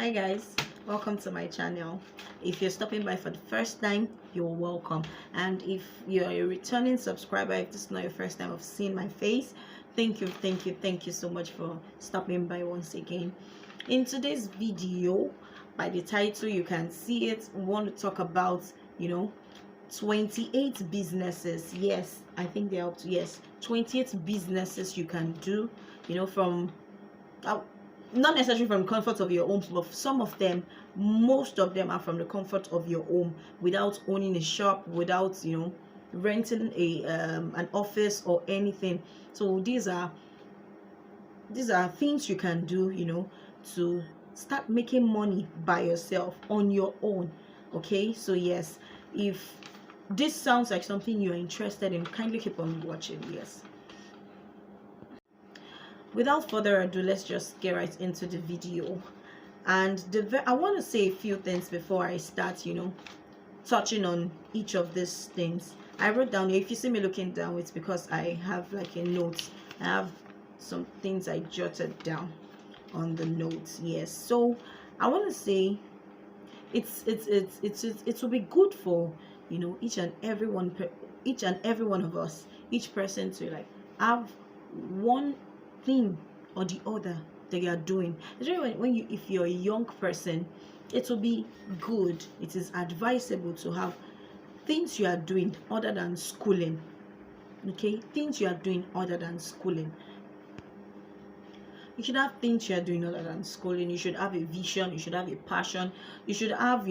Hi guys, welcome to my channel. If you're stopping by for the first time, you're welcome, and if you're a returning subscriber, if this is not your first time of seeing my face, thank you so much for stopping by once again. In today's video, by the title you can see it, we want to talk about 28 businesses. Yes, I think they're up to 28 businesses you can do, from not necessarily from the comfort of your home, but some of them, most of them are from the comfort of your home, without owning a shop, without renting a an office or anything. So these are things you can do to start making money by yourself on your own. Okay, so yes, if this sounds like something you're interested in, kindly keep on watching. Yes, without further ado, let's just get right into the video. And I want to say a few things before I start touching on each of these things. I wrote down here, if you see me looking down, it's because I have like a note. I have some things I jotted down on the notes. Yes, so I want to say it will be good for each and every one of us, each person, to like have one thing or the other that you are doing. Especially when if you're a young person, it will be good, it is advisable to have things you are doing other than schooling. Okay, things you are doing other than schooling. You should have things you are doing other than schooling. You should have a vision, you should have a passion, you should have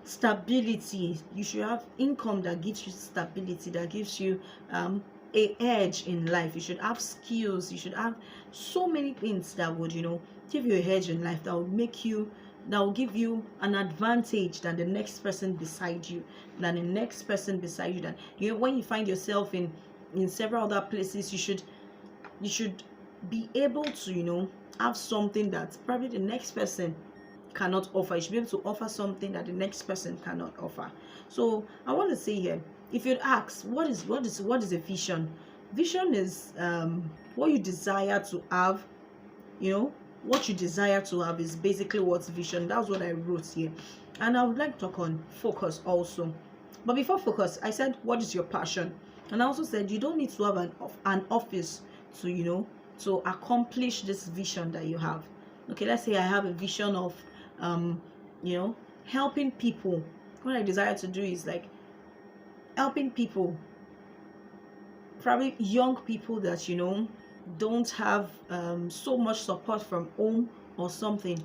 stability. You should have income that gives you stability, that gives you a edge in life. You should have skills, you should have so many things that would give you a edge in life, that will give you an advantage than the next person beside you, that when you find yourself in several other places, you should be able to have something that probably the next person cannot offer. You should be able to offer something that the next person cannot offer. So I want to say here, if you'd ask what is a vision? Vision is what you desire to have. What you desire to have is basically what's vision. That's what I wrote here. And I would like to talk on focus also. But before focus, I said, what is your passion? And I also said you don't need to have an office to accomplish this vision that you have. Okay, let's say I have a vision of helping people. What I desire to do is like helping people, probably young people that don't have so much support from home or something.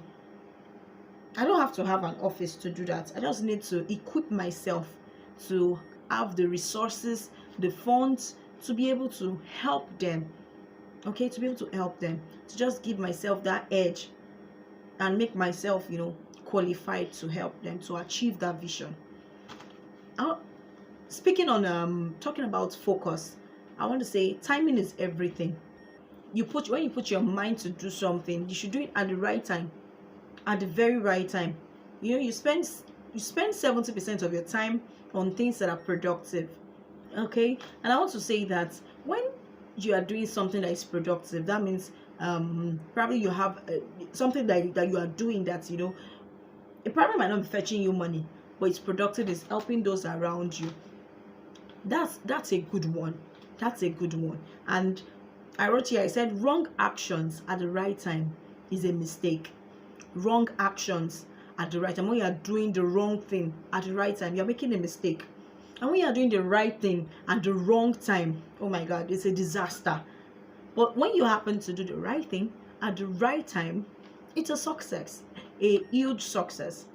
I don't have to have an office to do that. I just need to equip myself to have the resources, the funds, to be able to help them. Okay, to be able to help them, to just give myself that edge and make myself qualified to help them to achieve that vision. Speaking on talking about focus, I want to say timing is everything. When you put your mind to do something, you should do it at the right time, at the very right time. You spend 70% of your time on things that are productive. Okay, and I want to say that when you are doing something that is productive, that means probably you have something that you are doing that it probably might not be fetching you money, but it's productive, it's helping those around you. That's a good one. That's a good one. And I wrote here, I said wrong actions at the right time is a mistake. Wrong actions at the right time, when you are doing the wrong thing at the right time, you're making a mistake. And when you are doing the right thing at the wrong time, oh my God, it's a disaster. But when you happen to do the right thing at the right time, it's a success, a huge success.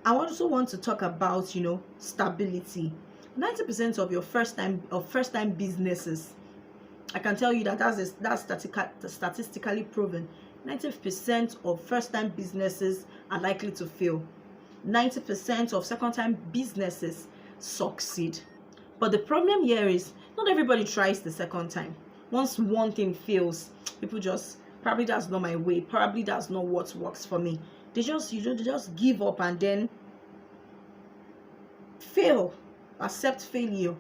I also want to talk about stability. 90% of your first time businesses, I can tell you that's statistically proven. 90% of first time businesses are likely to fail. 90% of second time businesses succeed. But the problem here is not everybody tries the second time. Once one thing fails, people just, probably that's not my way, probably that's not what works for me, they just give up and then fail, accept failure.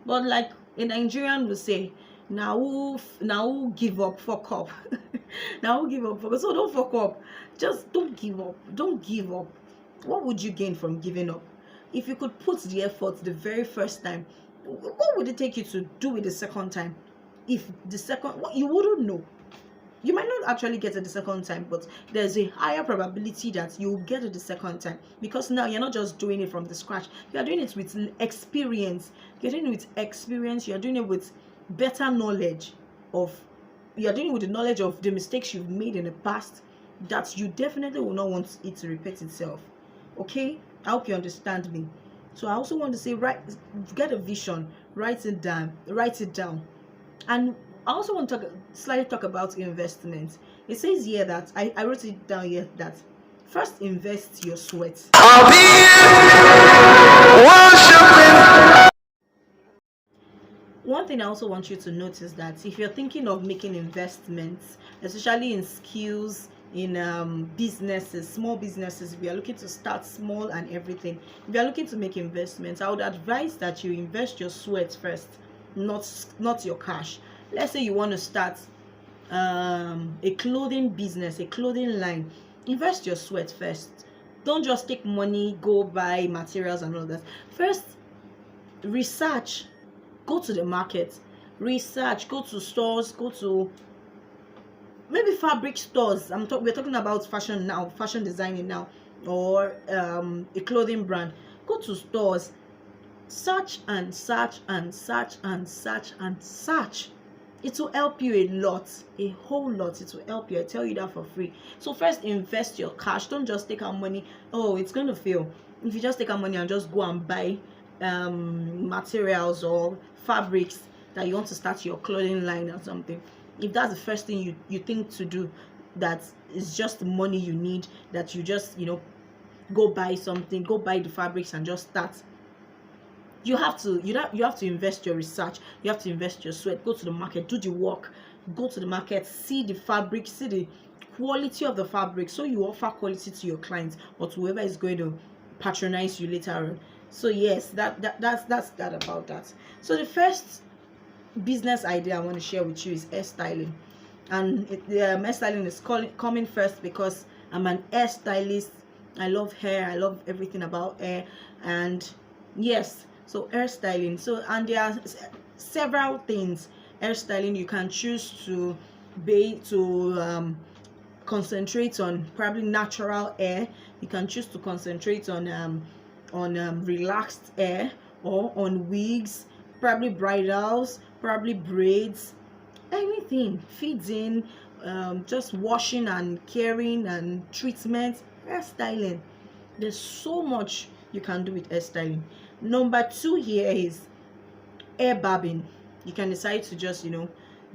But like a Nigerian will say, Now give up, fuck up. Now give up, fuck up. So don't fuck up. Just don't give up. Don't give up. What would you gain from giving up? If you could put the effort the very first time, what would it take you to do it the second time? If the second, what, you wouldn't know. You might not actually get it the second time, but there's a higher probability that you'll get it the second time, because now you're not just doing it from the scratch. You're doing it with experience. You're doing it with experience. You're doing it with better knowledge of, you're doing it with the knowledge of the mistakes you've made in the past, that you definitely will not want it to repeat itself. Okay, I hope you understand me. So I also want to say, get a vision, write it down, and I also want to slightly talk about investment. It says here that I wrote it down here that first invest your sweat. I'll be worshiping. One thing I also want you to notice that if you're thinking of making investments, especially in skills, in businesses, small businesses, if you are looking to start small and everything, if you are looking to make investments, I would advise that you invest your sweat first, not your cash. Let's say you want to start a clothing business, a clothing line. Invest your sweat first. Don't just take money, go buy materials and all that. First, research. Go to the market, research, go to stores, go to maybe fabric stores. We're talking about fashion now, fashion designing now, or a clothing brand. Go to stores, search and search and search and search and search. It will help you a lot, a whole lot. It will help you. I tell you that for free. So first, invest your cash. Don't just take our money. Oh, it's going to fail if you just take our money and just go and buy materials or fabrics that you want to start your clothing line or something. If that's the first thing you think to do, that is just the money you need, that you just go buy something, go buy the fabrics and just start. You have to invest your research, you have to invest your sweat. Go to the market, do the work, go to the market, see the fabric, see the quality of the fabric, so you offer quality to your clients or to whoever is going to patronize you later on. So yes, that's that about that. So the first business idea I want to share with you is hairstyling, and hairstyling is coming first because I'm an hairstylist. I love hair, I love everything about hair, and yes, so hairstyling. So, and there are several things. Hairstyling, you can choose to concentrate on probably natural hair. You can choose to concentrate on relaxed hair, or on wigs, probably bridals, probably braids, anything, feeding, just washing and caring and treatment. Hairstyling, there's so much you can do with hairstyling. Number 2 here is hair barbing. You can decide to just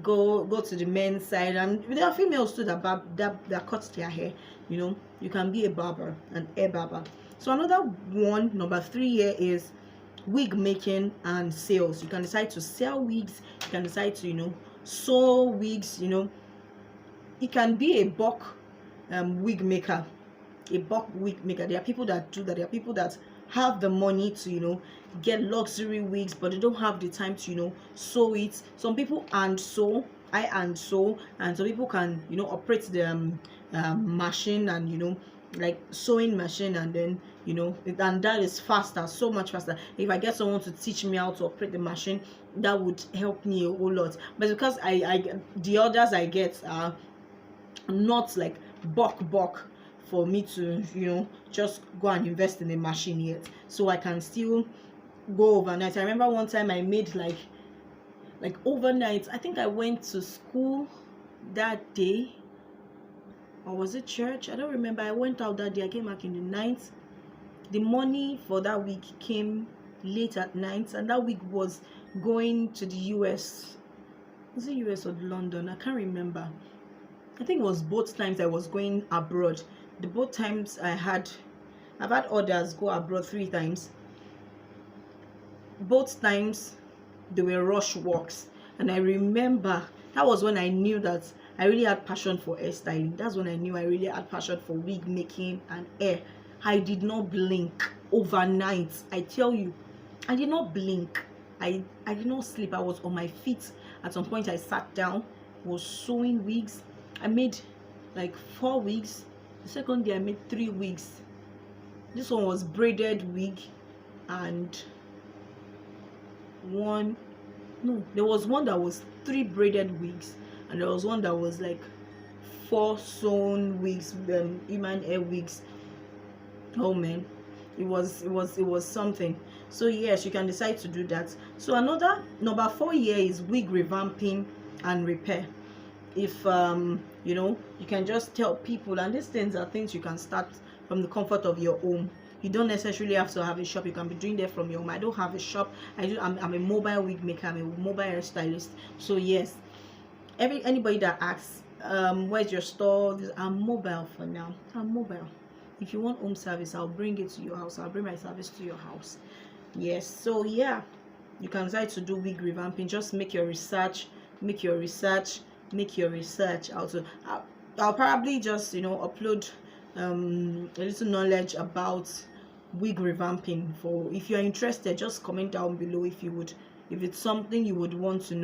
go to the men's side, and there are females too that cut their hair. You can be a barber, an hair barber. So another one, number 3 here, is wig making and sales. You can decide to sell wigs, you can decide to sew wigs. You can be a bulk wig maker, There are people that do that. There are people that have the money to get luxury wigs, but they don't have the time to sew it. Some people hand sew, I hand sew, and some people can operate the machine, and like sewing machine, and then and that is faster, so much faster. If I get someone to teach me how to operate the machine, that would help me a whole lot. But because the orders I get are not like bulk for me to just go and invest in a machine yet, so I can still go overnight. I remember one time I made like overnight. I think I went to school that day, or was it church? I don't remember. I went out that day, I came back in the night. The money for that week came late at night, and that week was going to the US. Was it US or London? I can't remember. I think it was both times I was going abroad. The both times I've had others go abroad 3 times. Both times they were rush works, and I remember that was when I knew that I really had passion for hairstyling. That's when I knew I really had passion for wig making and hair. I did not blink overnight. I tell you, I did not blink. I did not sleep. I was on my feet At some point I sat down, was sewing wigs. I made like 4 wigs. The second day I made 3 wigs. This one was braided wig, and one, no, there was one that was 3 braided wigs, and there was one that was like 4 sewn wigs, human hair wigs. Oh man, it was something. So yes, you can decide to do that. So another number 4 here is wig revamping and repair. If you can just tell people, and these things are things you can start from the comfort of your home. You don't necessarily have to have a shop. You can be doing that from your home. I don't have a shop. I'm a mobile wig maker. I'm a mobile hairstylist. So yes, anybody that asks, where's your store, I'm mobile for now. I'm mobile. If you want home service, I'll bring it to your house. I'll bring my service to your house. Yes. So yeah, you can decide to do wig revamping. Just make your research. Also, I'll probably just upload a little knowledge about wig revamping. For if you are interested, just comment down below if it's something you would want to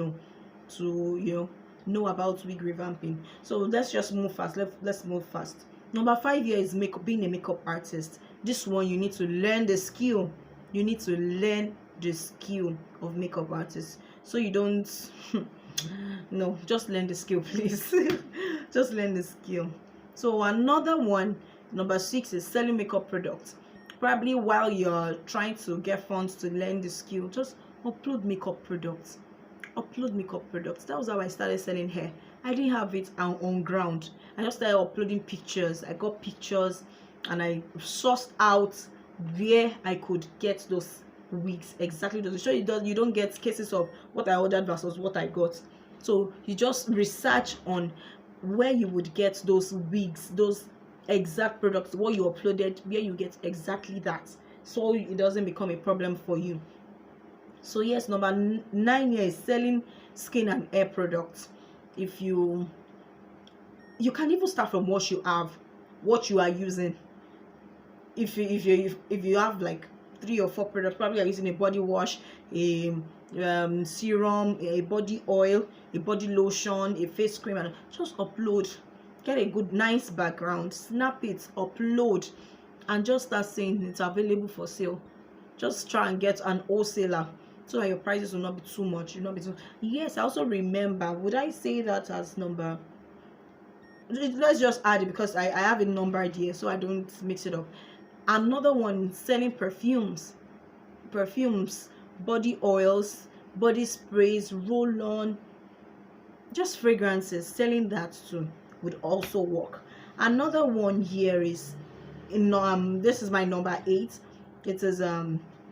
know about wig revamping. So let's just move fast. Let's move fast. Number 5 here is being a makeup artist. This one, you need to learn the skill. You need to learn the skill of makeup artists, so you don't no, just learn the skill, please. Just learn the skill. So another one, number 6, is selling makeup products. Probably while you're trying to get funds to learn the skill, just upload makeup products. That was how I started selling hair. I didn't have it on ground. I just started uploading pictures. I got pictures, and I sourced out where I could get those wigs, exactly those. So you don't get cases of what I ordered versus what I got. So you just research on where you would get those wigs, those exact products, what you uploaded, where you get exactly that, so it doesn't become a problem for you. So yes, number 9 here is selling skin and hair products. If you can even start from what you have, what you are using. If you have like 3 or 4 products, probably you're using a body wash, a serum, a body oil, a body lotion, a face cream, and just upload. Get a good nice background, snap it, upload, and just start saying it's available for sale. Just try and get an wholesaler so that your prices will not be too much. Yes, I also remember, would I say that as number, let's just add it because I have a number idea so I don't mix it up. Another one, selling perfumes, body oils, body sprays, roll-on, just fragrances. Selling that too would also work. Another one here is this is my number 8. It is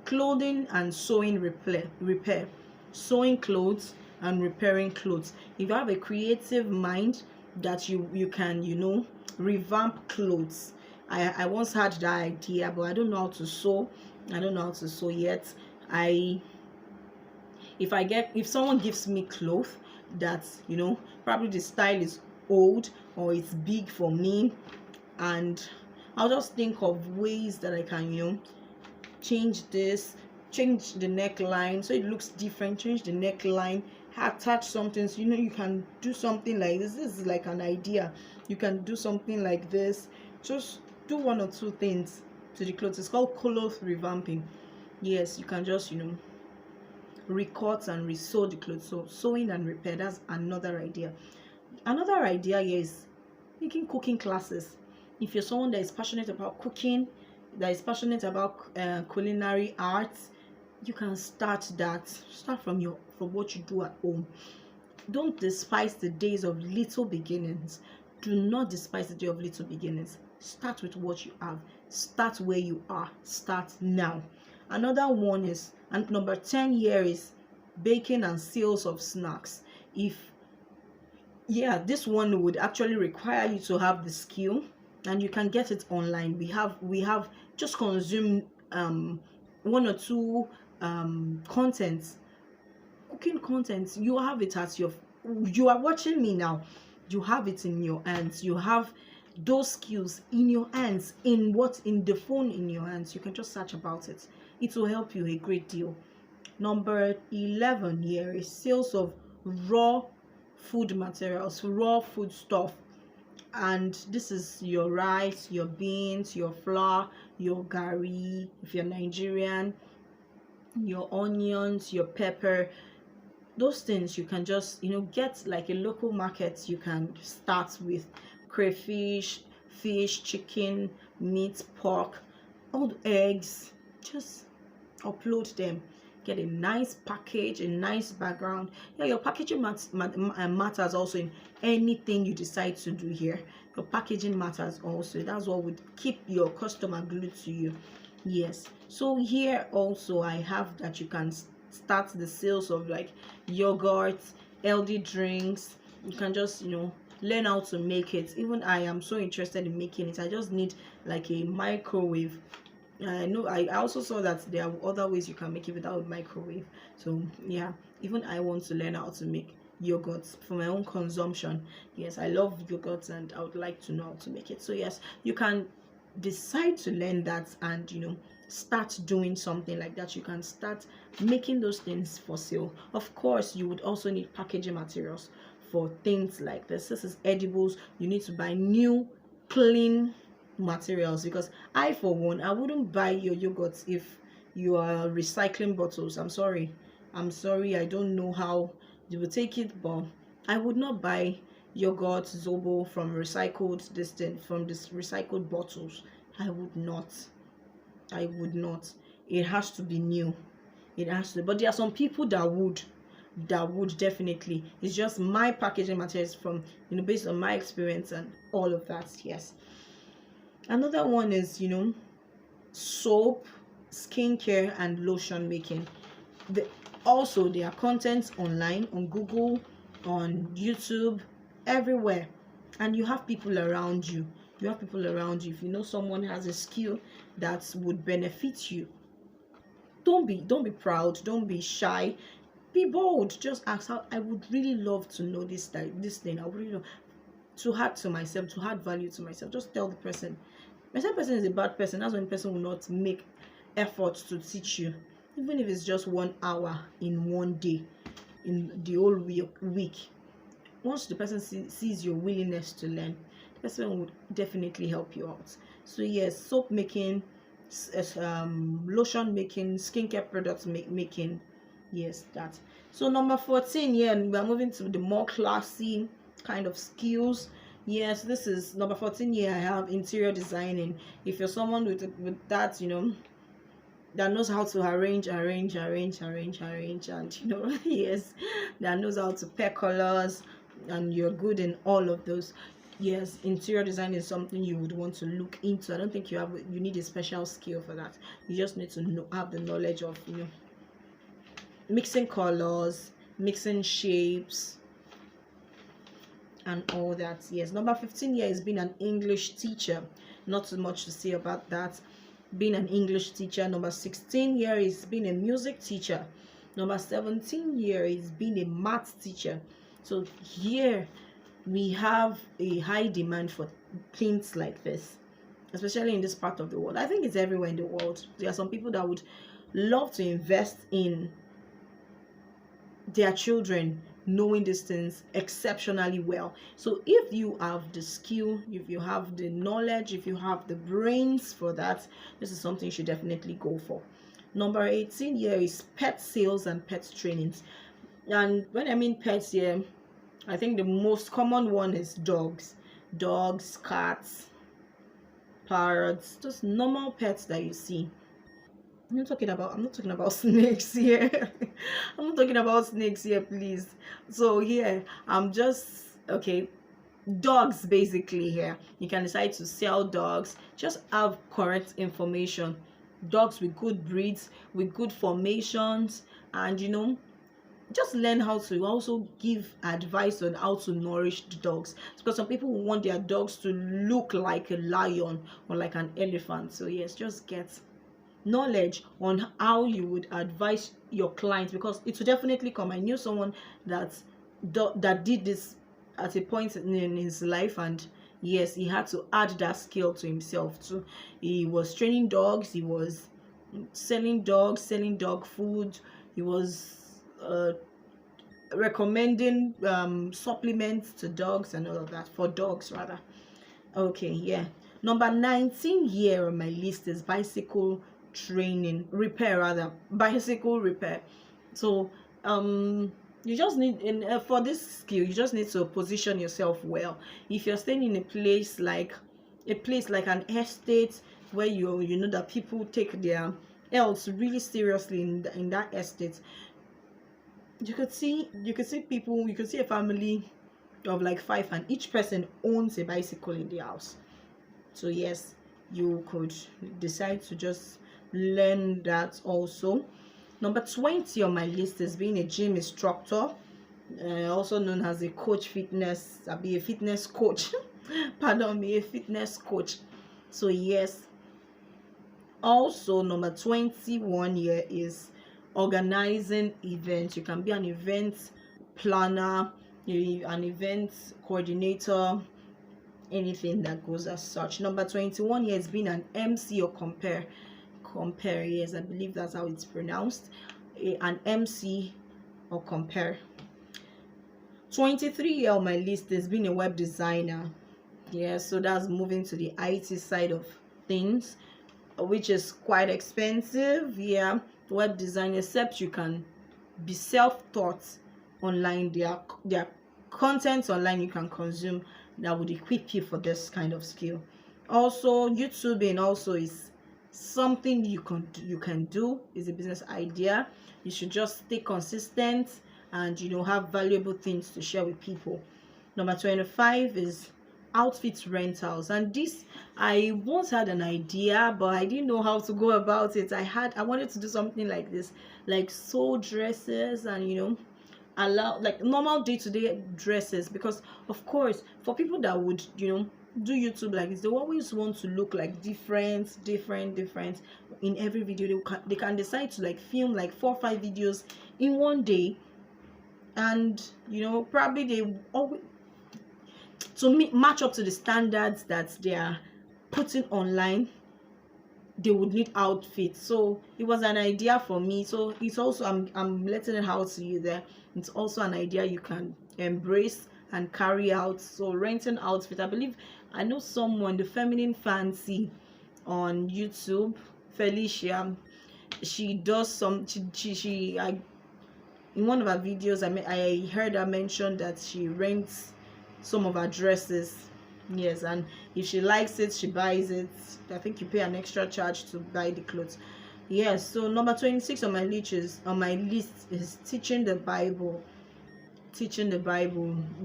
clothing and sewing repair. Sewing clothes and repairing clothes. If you have a creative mind that you can revamp clothes. I once had that idea, but I don't know how to sew. Yet. If someone gives me clothes that probably the style is old or it's big for me, and I'll just think of ways that I can change the neckline so it looks different, change the neckline, attach something. So you can do something like this. This is like an idea. You can do something like this. Just do 1 or 2 things to the clothes. It's called cloth revamping. Yes, you can just recut and resew the clothes. So sewing and repair, that's another idea. Another idea is making cooking classes. If you're someone that is passionate about cooking, that is passionate about culinary arts, you can start that. Start from what you do at home. Don't despise the days of little beginnings. Do not despise the day of little beginnings. Start with what you have. Start where you are. Start now. Another one is, and number 10 here is baking and sales of snacks. This one would actually require you to have the skill, and you can get it online. We have just consume 1 or 2 contents, cooking contents. You have it at you are watching me now. You have it in your hands. You have those skills in your hands, in the phone in your hands. You can just search about it will help you a great deal. Number 11 here is sales of raw food materials, raw food stuff. And this is your rice, your beans, your flour, your gari if you're Nigerian, your onions, your pepper. Those things you can just get like a local market. You can start with crayfish, fish, chicken, meat, pork, all the eggs. Just upload them, get a nice package, a nice background. Yeah, your packaging matters also in anything you decide to do here. Your packaging matters also. That's what would keep your customer glued to you. Yes, so here also I have that you can start the sales of like yogurt, healthy drinks. You can just learn how to make it. Even I am so interested in making it. I just need like a microwave. I know I also saw that there are other ways you can make it without a microwave. So yeah, even I want to learn how to make yogurts for my own consumption. Yes, I love yogurts and I would like to know how to make it. So yes, you can decide to learn that and start doing something like that. You can start making those things for sale. Of course, you would also need packaging materials for things like this. This is edibles. You need to buy new clean materials, because I for one, I wouldn't buy your yogurt if you are recycling bottles. I'm sorry, I don't know how you will take it, but I would not buy yogurt zobo from this recycled bottles. I would not. It has to be new. It has to. But there are some people that would definitely. It's just my packaging materials from based on my experience and all of that. Yes. Another one is soap, skincare, and lotion making. Also, there are contents online on Google, on YouTube, everywhere, and you have people around you. If you know someone has a skill that would benefit you, don't be proud, don't be shy, be bold. Just ask. How I would really love to know this thing. I would really love to add to myself, to add value to myself. Just tell the person. When some person is a bad person, that's when the person will not make efforts to teach you, even if it's just 1 hour in one day, in the whole week. Once the person sees your willingness to learn, the person would definitely help you out. So yes, soap making, lotion making, skincare products making. Yes, that. So number 14, yeah, we are moving to the more classy kind of skills. Yes, this is number 14. Yeah, I have interior designing. If you're someone with that, that knows how to arrange, and yes, that knows how to pair colors, and you're good in all of those. Yes, interior design is something you would want to look into. I don't think you need a special skill for that. You just need to have the knowledge of mixing colors, mixing shapes, and all that. Yes, number 15 here is being an English teacher. Not too much to say about that. Being an English teacher. Number 16 here is being a music teacher. Number 17 here is being a math teacher. So here we have a high demand for things like this, especially in this part of the world. I think it's everywhere in the world. There are some people that would love to invest in their children knowing these things exceptionally well. So if you have the skill, if you have the knowledge, if you have the brains for that, this is something you should definitely go for. Number 18 here is pet sales and pet trainings. And when I mean pets here, I think the most common one is dogs, cats, parrots, just normal pets that you see. I'm not talking about snakes here. I'm not talking about snakes here, please. So here, I'm just okay. Dogs basically here. You can decide to sell dogs. Just have correct information. Dogs with good breeds, with good formations, and just learn how to also give advice on how to nourish the dogs, because some people want their dogs to look like a lion or like an elephant. So yes, just get knowledge on how you would advise your clients, because it will definitely come. I knew someone that did this at a point in his life, and yes, he had to add that skill to himself too. He was training dogs, he was selling dogs, selling dog food, he was recommending supplements to dogs and all of that, for dogs rather. Okay, yeah. Number 19 here on my list is bicycle training repair, rather bicycle repair. So you just need for this skill, you just need to position yourself well. If you're staying in a place like an estate, where you know that people take their health really seriously in that estate, you could see people, you could see a family of like 5, and each person owns a bicycle in the house. So yes, you could decide to just learn that also. Number 20 on my list is being a gym instructor, also known as a coach fitness. I'll be a fitness coach. Pardon me, a fitness coach. So yes. Also, number 21 here is organizing events. You can be an event planner, an event coordinator, anything that goes as such. Number 21 here is being an MC or compare. Yes, I believe that's how it's pronounced. An MC or compare. 23 here on my list is being a web designer. Yeah, so that's moving to the IT side of things, which is quite expensive. Yeah, web design, except you can be self-taught online. There are content online you can consume that would equip you for this kind of skill. Also, YouTubing also is something you can do. Is a business idea. You should just stay consistent and have valuable things to share with people. Number 25 is outfit rentals, and this, I once had an idea, but I didn't know how to go about it. I wanted to do something like this, like sew dresses and allow like normal day-to-day dresses, because of course for people that would do YouTube like this, they always want to look like different in every video. They can decide to like film like 4 or 5 videos in one day, and probably they always, to match up to the standards that they are putting online, they would need outfits. So it was an idea for me. So it's also, I'm letting it out to you there. It's also an idea you can embrace and carry out. So renting outfit, I believe I know someone, the Feminine Fancy on YouTube, Felicia, she does some, in one of her videos, I heard her mention that she rents some of her dresses. Yes, and if she likes it, she buys it. I think you pay an extra charge to buy the clothes. Yes. So number 26 on my list is teaching the Bible.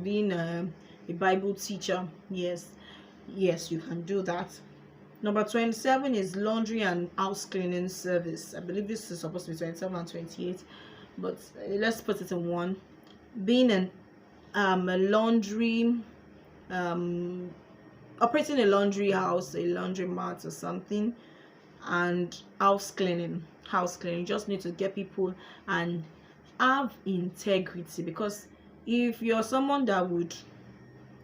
Being a Bible teacher. Yes, you can do that. Number 27 is laundry and house cleaning service. I believe this is supposed to be 27 and 28, but let's put it in one. Being a laundry, operating a laundry house, a laundry mat or something, and house cleaning. You just need to get people and have integrity, because if you're someone that would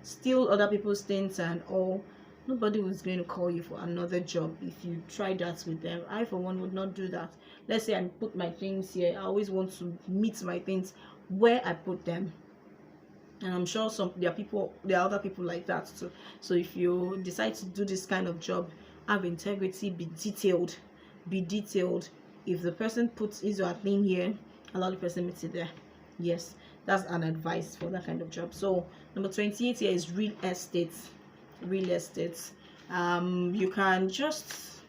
steal other people's things and all, nobody was going to call you for another job if you try that with them. I for one would not do that. Let's say I put my things here, I always want to meet my things where I put them, and I'm sure there are other people like that too. So if you decide to do this kind of job, have integrity, be detailed. If the person puts his or her thing here, allow the person meet it there. Yes, that's an advice for that kind of job. So number 28 here is real estate. You can just,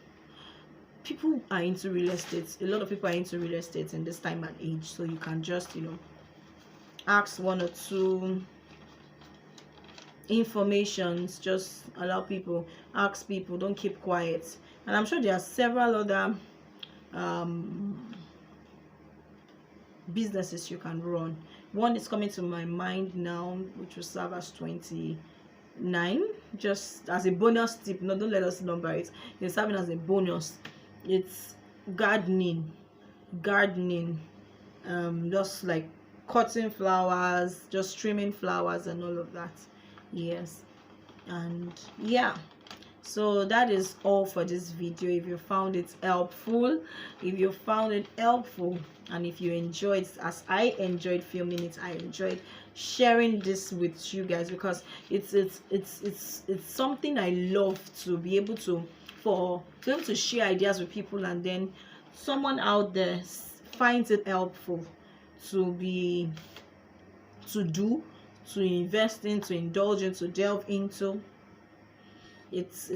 people are into real estate. A lot of people are into real estate in this time and age. So you can just ask 1 or 2 informations. Just ask people, don't keep quiet. And I'm sure there are several other businesses you can run. One is coming to my mind now, which will serve as 29, just as a bonus tip. No, don't let us number it. It's serving as a bonus. It's gardening, just like cutting flowers, just trimming flowers and all of that. Yes. And yeah, So that is all for this video. If you found it helpful, and if you enjoyed, as I enjoyed filming it, I enjoyed sharing this with you guys, because it's something I love to be able to share ideas with people, and then someone out there finds it helpful to be to do, to invest in, to indulge in, to delve into. It's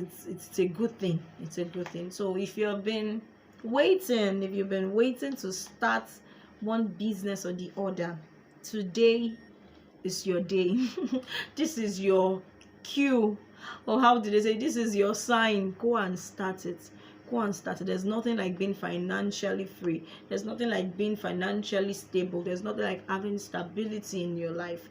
a good thing. It's a good thing. So if you've been waiting to start one business or the other, today is your day. This is your cue, or how did they say, this is your sign. Go and start it. There's nothing like being financially free. There's nothing like being financially stable. There's nothing like having stability in your life,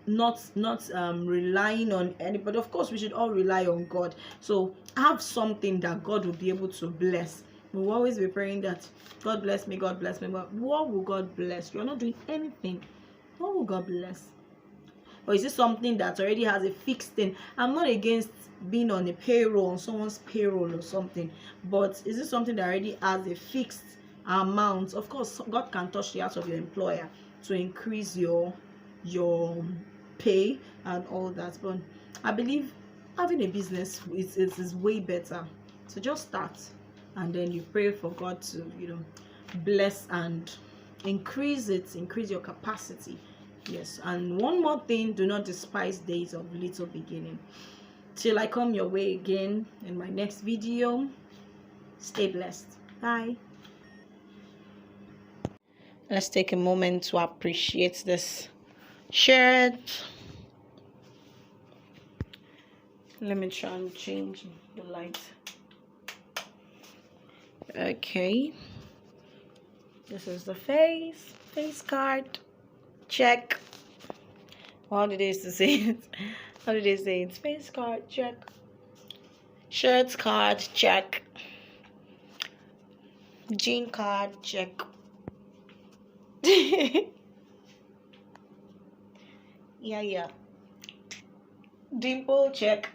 not relying on anybody. Of course, we should all rely on God. So have something that God will be able to bless. We'll always be praying that God bless me, God bless me. But what will God bless? You're not doing anything. What will God bless? Or is it something that already has a fixed thing? I'm not against being on a payroll, on someone's payroll or something, but is it something that already has a fixed amount? Of course, God can touch the heart of your employer to increase your pay and all that, but I believe having a business is way better. So just start, and then you pray for God to bless and increase your capacity. Yes, and one more thing, do not despise days of little beginning. Till I come your way again in my next video, stay blessed. Bye. Let's take a moment to appreciate this shirt. Let me try and change the light. Okay, this is the face card. Check. How did they say it? How did they say it? Face card, check. Shirt card, check. Jean card, check. Yeah. Dimple, check.